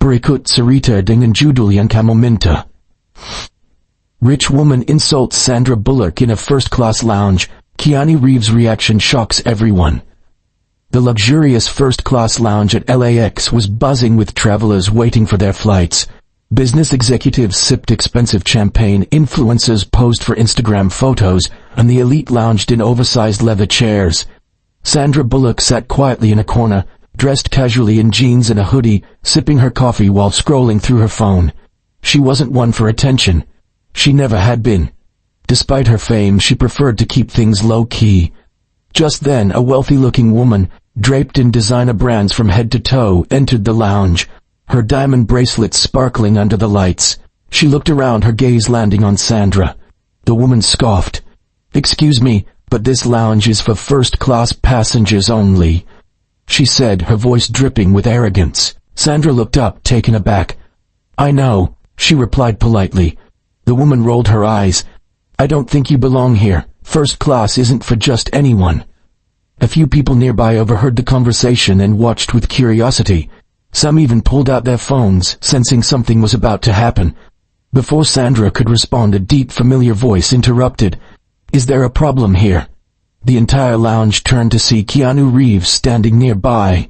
Berikut cerita dengan judul yang kamu minta. Rich woman insults Sandra Bullock in a first-class lounge. Keanu Reeves' reaction shocks everyone. The luxurious first-class lounge at LAX was buzzing with travelers waiting for their flights. Business executives sipped expensive champagne, influencers posed for Instagram photos, and the elite lounged in oversized leather chairs. Sandra Bullock sat quietly in a corner, dressed casually in jeans and a hoodie, sipping her coffee while scrolling through her phone. She wasn't one for attention. She never had been. Despite her fame, she preferred to keep things low-key. Just then, a wealthy-looking woman, draped in designer brands from head to toe, entered the lounge, her diamond bracelets sparkling under the lights. She looked around, her gaze landing on Sandra. The woman scoffed. "Excuse me, but this lounge is for first-class passengers only," she said, her voice dripping with arrogance. Sandra looked up, taken aback. "I know," she replied politely. The woman rolled her eyes. "I don't think you belong here. First class isn't for just anyone." A few people nearby overheard the conversation and watched with curiosity. Some even pulled out their phones, sensing something was about to happen. Before Sandra could respond, a deep, familiar voice interrupted. "Is there a problem here?" The entire lounge turned to see Keanu Reeves standing nearby.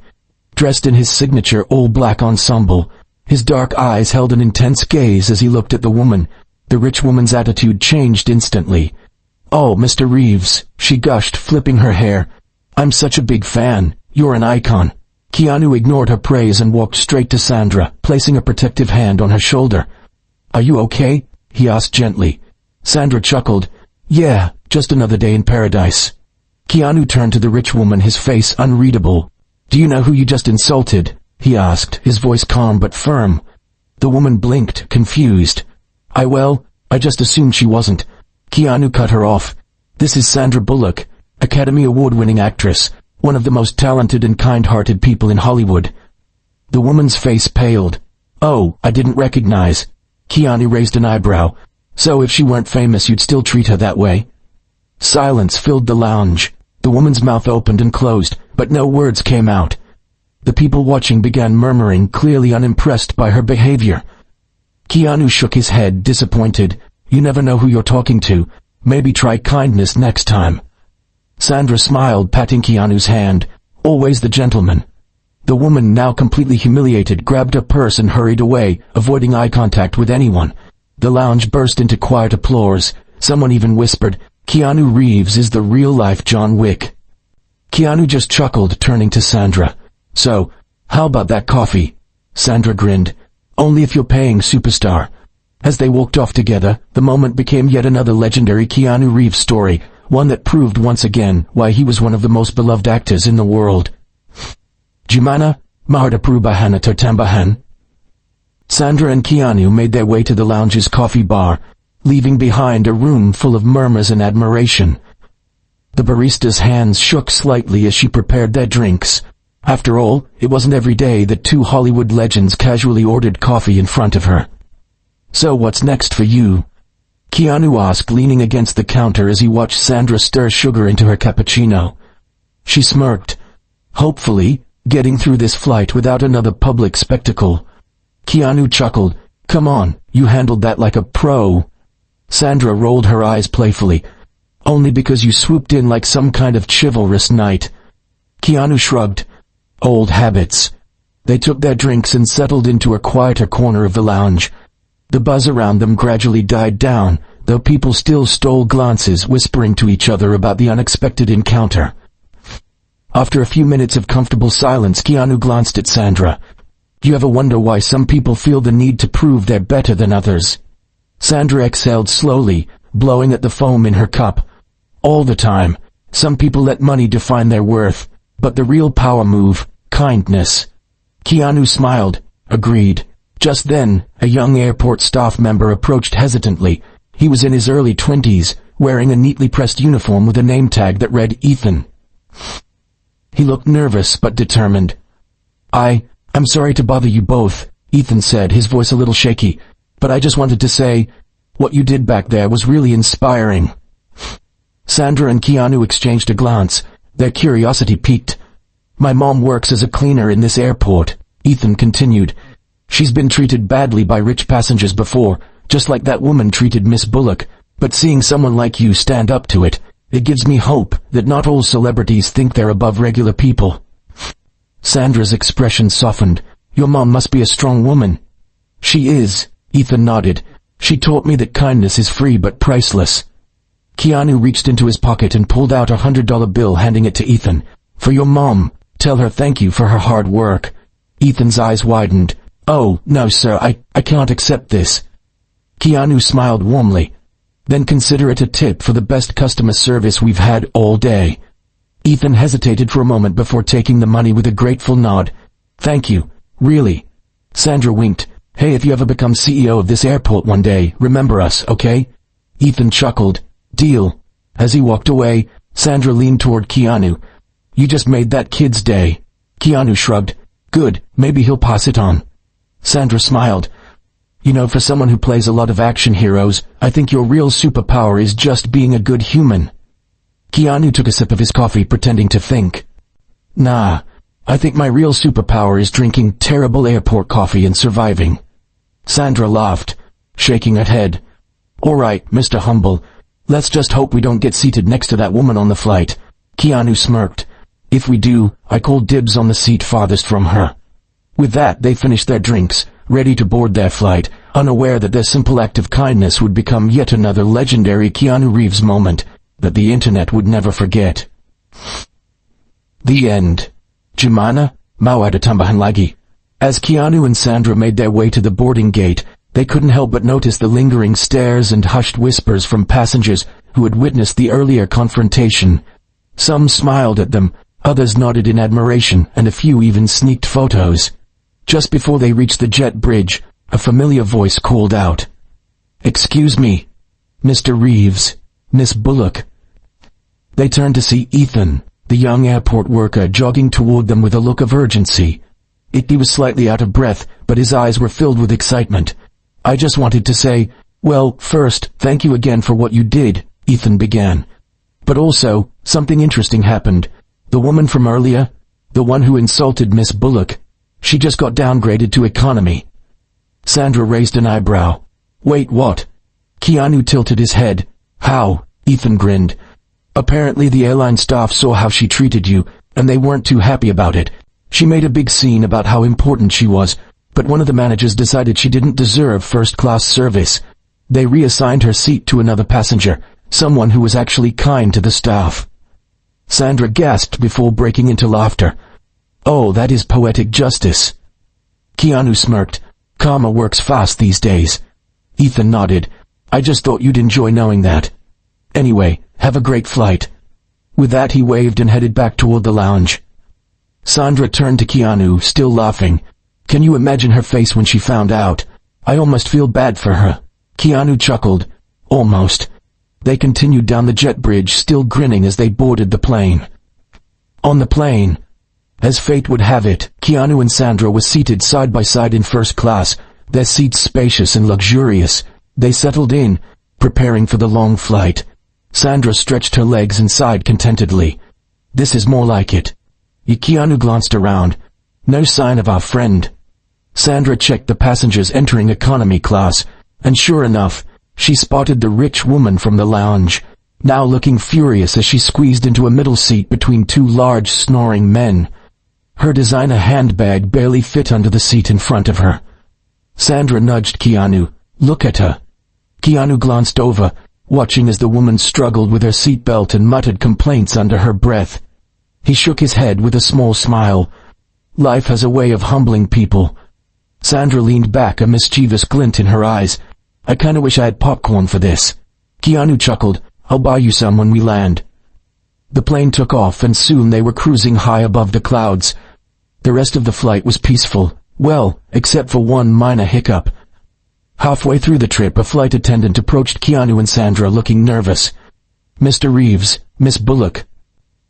Dressed in his signature all-black ensemble, his dark eyes held an intense gaze as he looked at the woman. The rich woman's attitude changed instantly. "Oh, Mr. Reeves," she gushed, flipping her hair. "I'm such a big fan. You're an icon." Keanu ignored her praise and walked straight to Sandra, placing a protective hand on her shoulder. "Are you okay?" he asked gently. Sandra chuckled. "Yeah, just another day in paradise." Keanu turned to the rich woman, his face unreadable. "Do you know who you just insulted?" he asked, his voice calm but firm. The woman blinked, confused. I just assumed she wasn't." Keanu cut her off. "This is Sandra Bullock, Academy Award-winning actress, one of the most talented and kind-hearted people in Hollywood." The woman's face paled. "Oh, I didn't recognize." Keanu raised an eyebrow. "So if she weren't famous, you'd still treat her that way?" Silence filled the lounge. The woman's mouth opened and closed, but no words came out. The people watching began murmuring, clearly unimpressed by her behavior. Keanu shook his head, disappointed. "You never know who you're talking to. Maybe try kindness next time." Sandra smiled, patting Keanu's hand. "Always the gentleman." The woman, now completely humiliated, grabbed her purse and hurried away, avoiding eye contact with anyone. The lounge burst into quiet applause. Someone even whispered, "Keanu Reeves is the real-life John Wick." Keanu just chuckled, turning to Sandra. "So, how about that coffee?" Sandra grinned. "Only if you're paying, superstar." As they walked off together, the moment became yet another legendary Keanu Reeves story, one that proved once again why he was one of the most beloved actors in the world. Gimana? Mahar perubahan atau tambahan? Sandra and Keanu made their way to the lounge's coffee bar, leaving behind a room full of murmurs and admiration. The barista's hands shook slightly as she prepared their drinks. After all, it wasn't every day that two Hollywood legends casually ordered coffee in front of her. "So what's next for you?" Keanu asked, leaning against the counter as he watched Sandra stir sugar into her cappuccino. She smirked. "Hopefully, getting through this flight without another public spectacle." Keanu chuckled. "Come on, you handled that like a pro." Sandra rolled her eyes playfully. "Only because you swooped in like some kind of chivalrous knight." Keanu shrugged. "Old habits." They took their drinks and settled into a quieter corner of the lounge. The buzz around them gradually died down, though people still stole glances, whispering to each other about the unexpected encounter. After a few minutes of comfortable silence, Keanu glanced at Sandra. "You ever wonder why some people feel the need to prove they're better than others?" Sandra exhaled slowly, blowing at the foam in her cup. "All the time. Some people let money define their worth, but the real power move, kindness." Keanu smiled. "Agreed." Just then, a young airport staff member approached hesitantly. He was in his early 20s, wearing a neatly pressed uniform with a name tag that read Ethan. He looked nervous but determined. I'm sorry to bother you both," Ethan said, his voice a little shaky, "but I just wanted to say, what you did back there was really inspiring." Sandra and Keanu exchanged a glance. Their curiosity piqued. "My mom works as a cleaner in this airport," Ethan continued. She's been treated badly by rich passengers before, just like that woman treated Miss Bullock, but seeing someone like you stand up to it, it gives me hope that not all celebrities think they're above regular people." Sandra's expression softened. "Your mom must be a strong woman." "She is," Ethan nodded. "She taught me that kindness is free but priceless." Keanu reached into his pocket and pulled out a $100 bill, handing it to Ethan. "For your mom. Tell her thank you for her hard work." Ethan's eyes widened. "Oh, no sir, I can't accept this." Keanu smiled warmly. "Then consider it a tip for the best customer service we've had all day." Ethan hesitated for a moment before taking the money with a grateful nod. "Thank you, really." Sandra winked. "Hey, if you ever become CEO of this airport one day, remember us, okay?" Ethan chuckled. "Deal." As he walked away, Sandra leaned toward Keanu. "You just made that kid's day." Keanu shrugged. "Good, maybe he'll pass it on." Sandra smiled. "You know, for someone who plays a lot of action heroes, I think your real superpower is just being a good human." Keanu took a sip of his coffee, pretending to think. "Nah, I think my real superpower is drinking terrible airport coffee and surviving." Sandra laughed, shaking her head. "All right, Mr. Humble. Let's just hope we don't get seated next to that woman on the flight." Keanu smirked. "If we do, I call dibs on the seat farthest from her." With that, they finished their drinks, ready to board their flight, unaware that their simple act of kindness would become yet another legendary Keanu Reeves moment that the internet would never forget. The end. Gimana? Mau ada tambahan lagi. As Keanu and Sandra made their way to the boarding gate, they couldn't help but notice the lingering stares and hushed whispers from passengers who had witnessed the earlier confrontation. Some smiled at them, others nodded in admiration, and a few even sneaked photos. Just before they reached the jet bridge, a familiar voice called out, "Excuse me, Mr. Reeves, Miss Bullock." They turned to see Ethan, the young airport worker, jogging toward them with a look of urgency. He was slightly out of breath, but his eyes were filled with excitement. "I just wanted to say, well, first, thank you again for what you did," Ethan began. "But also, something interesting happened. The woman from earlier, the one who insulted Miss Bullock, she just got downgraded to economy." Sandra raised an eyebrow. "Wait, what?" Keanu tilted his head. "How?" Ethan grinned. "Apparently the airline staff saw how she treated you, and they weren't too happy about it. She made a big scene about how important she was, but one of the managers decided she didn't deserve first-class service. They reassigned her seat to another passenger, someone who was actually kind to the staff." Sandra gasped before breaking into laughter. "Oh, that is poetic justice." Keanu smirked. "Karma works fast these days." Ethan nodded. "I just thought you'd enjoy knowing that. Anyway, have a great flight." With that, he waved and headed back toward the lounge. Sandra turned to Keanu, still laughing. "Can you imagine her face when she found out? I almost feel bad for her." Keanu chuckled. "Almost." They continued down the jet bridge, still grinning as they boarded the plane. On the plane, as fate would have it, Keanu and Sandra were seated side by side in first class, their seats spacious and luxurious. They settled in, preparing for the long flight. Sandra stretched her legs and sighed contentedly. "This is more like it." Keanu glanced around. No sign of our friend. Sandra checked the passengers entering economy class, and sure enough, she spotted the rich woman from the lounge, now looking furious as she squeezed into a middle seat between two large, snoring men. Her designer handbag barely fit under the seat in front of her. Sandra nudged Keanu. "Look at her." Keanu glanced over, watching as the woman struggled with her seatbelt and muttered complaints under her breath. He shook his head with a small smile. Life has a way of humbling people. Sandra leaned back, a mischievous glint in her eyes. "I kinda wish I had popcorn for this." Keanu chuckled. "I'll buy you some when we land." The plane took off, and soon they were cruising high above the clouds. The rest of the flight was peaceful, well, except for one minor hiccup. Halfway through the trip, a flight attendant approached Keanu and Sandra looking nervous. "Mr. Reeves, Miss Bullock.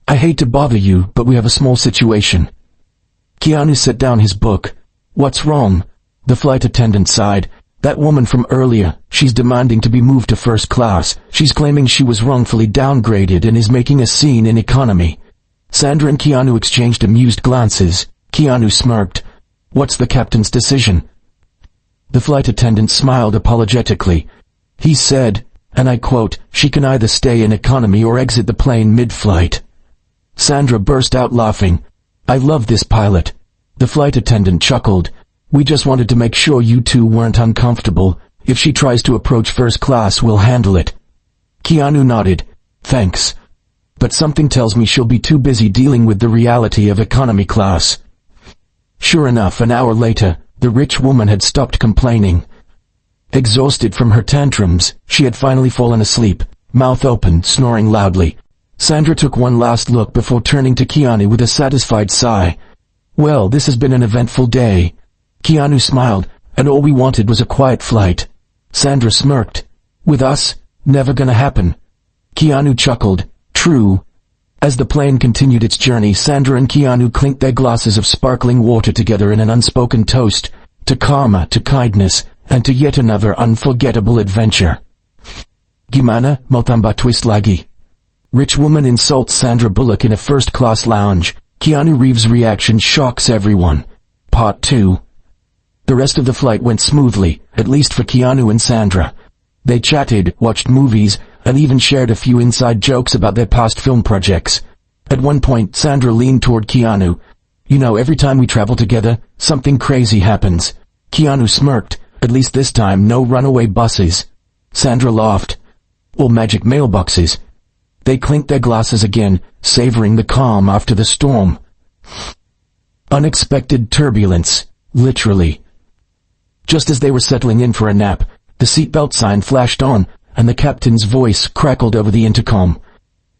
I hate to bother you, but we have a small situation." Keanu set down his book. "What's wrong?" The flight attendant sighed. "That woman from earlier, she's demanding to be moved to first class. She's claiming she was wrongfully downgraded and is making a scene in economy." Sandra and Keanu exchanged amused glances. Keanu smirked. "What's the captain's decision?" The flight attendant smiled apologetically. He said, and I quote, "She can either stay in economy or exit the plane mid-flight." Sandra burst out laughing. "I love this pilot." The flight attendant chuckled. "We just wanted to make sure you two weren't uncomfortable. If she tries to approach first class, we'll handle it." Keanu nodded. "Thanks. But something tells me she'll be too busy dealing with the reality of economy class." Sure enough, an hour later, the rich woman had stopped complaining. Exhausted from her tantrums, she had finally fallen asleep, mouth open, snoring loudly. Sandra took one last look before turning to Keanu with a satisfied sigh. "Well, this has been an eventful day." Keanu smiled, "And all we wanted was a quiet flight." Sandra smirked. "With us? Never gonna happen." Keanu chuckled. "True." As the plane continued its journey, Sandra and Keanu clinked their glasses of sparkling water together in an unspoken toast, to karma, to kindness, and to yet another unforgettable adventure. Gimana, mau tambah twist lagi? Rich woman insults Sandra Bullock in a first-class lounge. Keanu Reeves' reaction shocks everyone. Part 2. The rest of the flight went smoothly, at least for Keanu and Sandra. They chatted, watched movies, and even shared a few inside jokes about their past film projects. At one point, Sandra leaned toward Keanu. "You know, every time we travel together, something crazy happens." Keanu smirked. "At least this time, no runaway buses." Sandra laughed. "Or magic mailboxes." They clinked their glasses again, savoring the calm after the storm. Unexpected turbulence, literally. Just as they were settling in for a nap, the seatbelt sign flashed on, and the captain's voice crackled over the intercom.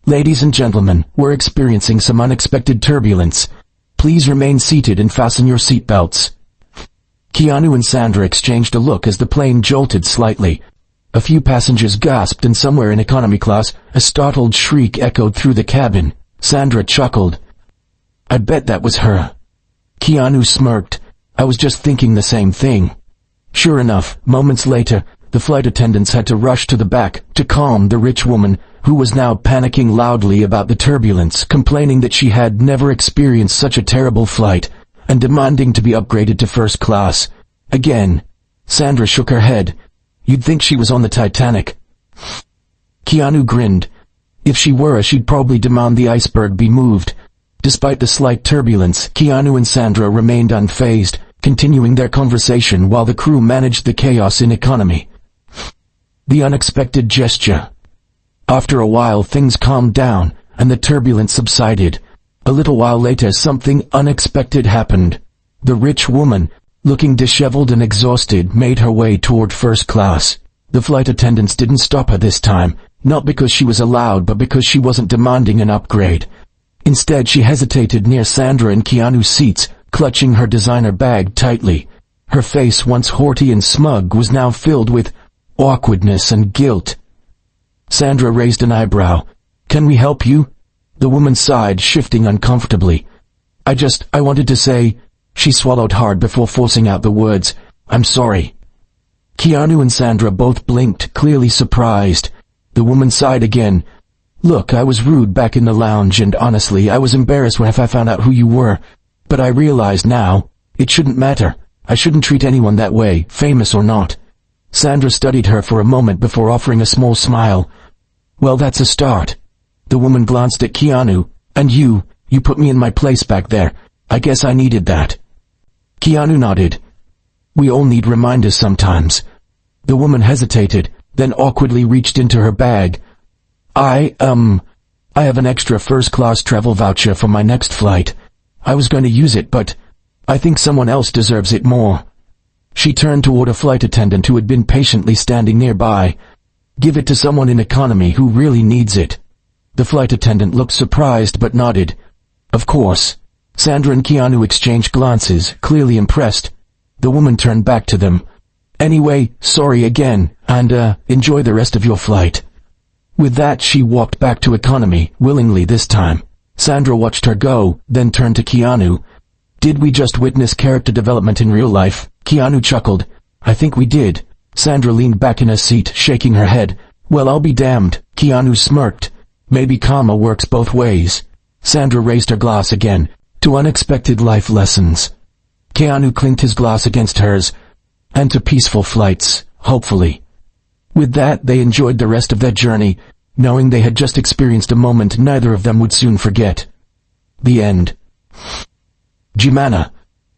"Ladies and gentlemen, we're experiencing some unexpected turbulence. Please remain seated and fasten your seatbelts." Keanu and Sandra exchanged a look as the plane jolted slightly. A few passengers gasped, and somewhere in economy class, a startled shriek echoed through the cabin. Sandra chuckled. "I bet that was her." Keanu smirked. "I was just thinking the same thing." Sure enough, moments later, the flight attendants had to rush to the back to calm the rich woman, who was now panicking loudly about the turbulence, complaining that she had never experienced such a terrible flight, and demanding to be upgraded to first class. Again. Sandra shook her head. "You'd think she was on the Titanic." Keanu grinned. "If she were, she'd probably demand the iceberg be moved." Despite the slight turbulence, Keanu and Sandra remained unfazed, continuing their conversation while the crew managed the chaos in economy. The unexpected gesture. After a while, things calmed down, and the turbulence subsided. A little while later, something unexpected happened. The rich woman, looking disheveled and exhausted, made her way toward first class. The flight attendants didn't stop her this time, not because she was allowed, but because she wasn't demanding an upgrade. Instead, she hesitated near Sandra and Keanu's seats, clutching her designer bag tightly. Her face, once haughty and smug, was now filled with awkwardness and guilt. Sandra raised an eyebrow. "Can we help you?" The woman sighed, shifting uncomfortably. I wanted to say..." She swallowed hard before forcing out the words, "I'm sorry." Keanu and Sandra both blinked, clearly surprised. The woman sighed again. "Look, I was rude back in the lounge, and honestly, I was embarrassed when I found out who you were. But I realize now, it shouldn't matter. I shouldn't treat anyone that way, famous or not." Sandra studied her for a moment before offering a small smile. "Well, that's a start." The woman glanced at Keanu. "And you put me in my place back there. I guess I needed that." Keanu nodded. "We all need reminders sometimes." The woman hesitated, then awkwardly reached into her bag. I have an extra first-class travel voucher for my next flight. I was going to use it, but I think someone else deserves it more." She turned toward a flight attendant who had been patiently standing nearby. "Give it to someone in economy who really needs it." The flight attendant looked surprised but nodded. "Of course." Sandra and Keanu exchanged glances, clearly impressed. The woman turned back to them. "Anyway, sorry again, and enjoy the rest of your flight." With that, she walked back to economy, willingly this time. Sandra watched her go, then turned to Keanu. "Did we just witness character development in real life?" Keanu chuckled. "I think we did." Sandra leaned back in her seat, shaking her head. "Well, I'll be damned." Keanu smirked. "Maybe karma works both ways." Sandra raised her glass again. "To unexpected life lessons." Keanu clinked his glass against hers. And to peaceful flights, hopefully. With that, they enjoyed the rest of their journey, knowing they had just experienced a moment neither of them would soon forget. The end. Gimana?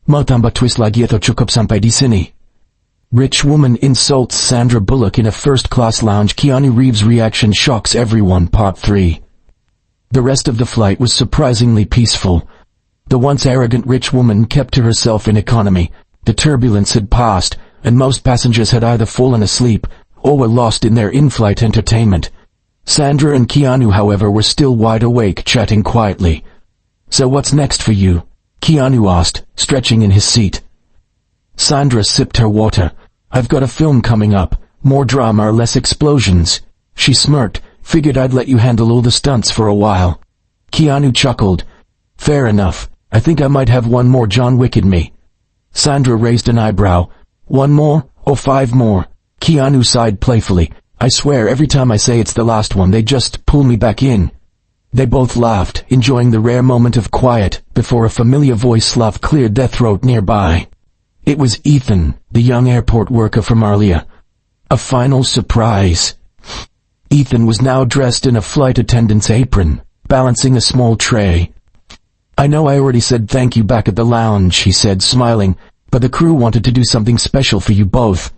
Mau tambah twist lagi atau cukup sampai di sini? Rich woman insults Sandra Bullock in a first-class lounge. Keanu Reeves' reaction shocks everyone. Part 3. The rest of the flight was surprisingly peaceful. The once arrogant rich woman kept to herself in economy. The turbulence had passed, and most passengers had either fallen asleep or were lost in their in-flight entertainment. Sandra and Keanu, however, were still wide awake, chatting quietly. "So what's next for you?" Keanu asked, stretching in his seat. Sandra sipped her water. "I've got a film coming up. More drama or less explosions." She smirked. "Figured I'd let you handle all the stunts for a while." Keanu chuckled. "Fair enough. I think I might have one more John Wick in me." Sandra raised an eyebrow. "One more, or 5 more? Keanu sighed playfully. "I swear every time I say it's the last one they just pull me back in." They both laughed, enjoying the rare moment of quiet, before a familiar voice laugh cleared their throat nearby. It was Ethan, the young airport worker from earlier. A final surprise. Ethan was now dressed in a flight attendant's apron, balancing a small tray. "I know I already said thank you back at the lounge," he said, smiling, "but the crew wanted to do something special for you both."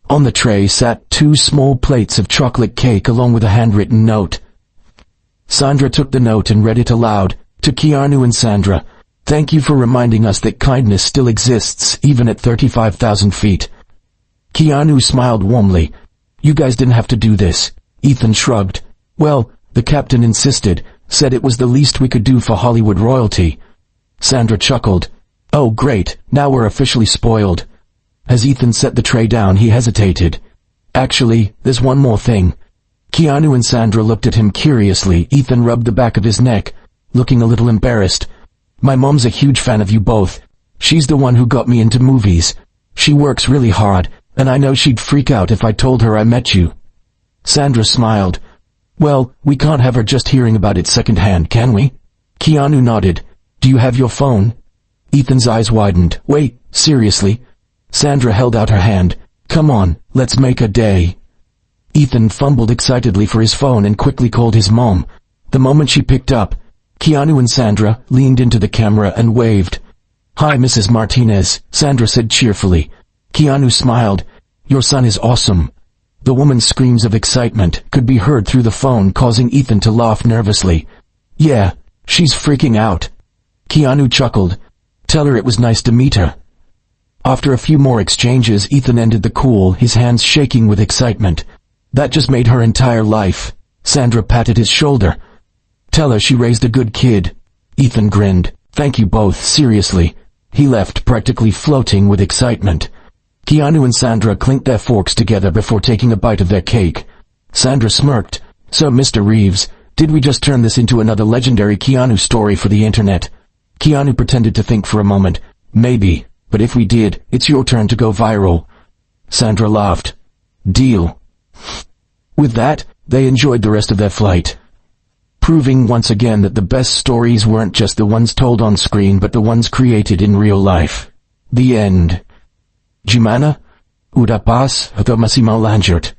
On the tray sat 2 small plates of chocolate cake along with a handwritten note. Sandra took the note and read it aloud. "To Keanu and Sandra, thank you for reminding us that kindness still exists, even at 35,000 feet. Keanu smiled warmly. "You guys didn't have to do this." Ethan shrugged. "Well, the captain insisted, said it was the least we could do for Hollywood royalty." Sandra chuckled. "Oh great, now we're officially spoiled." As Ethan set the tray down, he hesitated. "Actually, there's one more thing." Keanu and Sandra looked at him curiously. Ethan rubbed the back of his neck, looking a little embarrassed. "My mom's a huge fan of you both. She's the one who got me into movies. She works really hard, and I know she'd freak out if I told her I met you." Sandra smiled. "Well, we can't have her just hearing about it secondhand, can we?" Keanu nodded. "Do you have your phone?" Ethan's eyes widened. "Wait, seriously?" Sandra held out her hand. "Come on, let's make a day." Ethan fumbled excitedly for his phone and quickly called his mom. The moment she picked up, Keanu and Sandra leaned into the camera and waved. "Hi, Mrs. Martinez," Sandra said cheerfully. Keanu smiled. "Your son is awesome." The woman's screams of excitement could be heard through the phone, causing Ethan to laugh nervously. "Yeah, she's freaking out." Keanu chuckled. "Tell her it was nice to meet her." After a few more exchanges, Ethan ended the call, his hands shaking with excitement. "That just made her entire life." Sandra patted his shoulder. "Tell her she raised a good kid." Ethan grinned. "Thank you both, seriously." He left, practically floating with excitement. Keanu and Sandra clinked their forks together before taking a bite of their cake. Sandra smirked. "So, Mr. Reeves, did we just turn this into another legendary Keanu story for the internet?" Keanu pretended to think for a moment. "Maybe, but if we did, it's your turn to go viral." Sandra laughed. "Deal." With that, they enjoyed the rest of their flight, proving once again that the best stories weren't just the ones told on screen but the ones created in real life. The end. Gimana? Udah pas atau masih mau lanjut?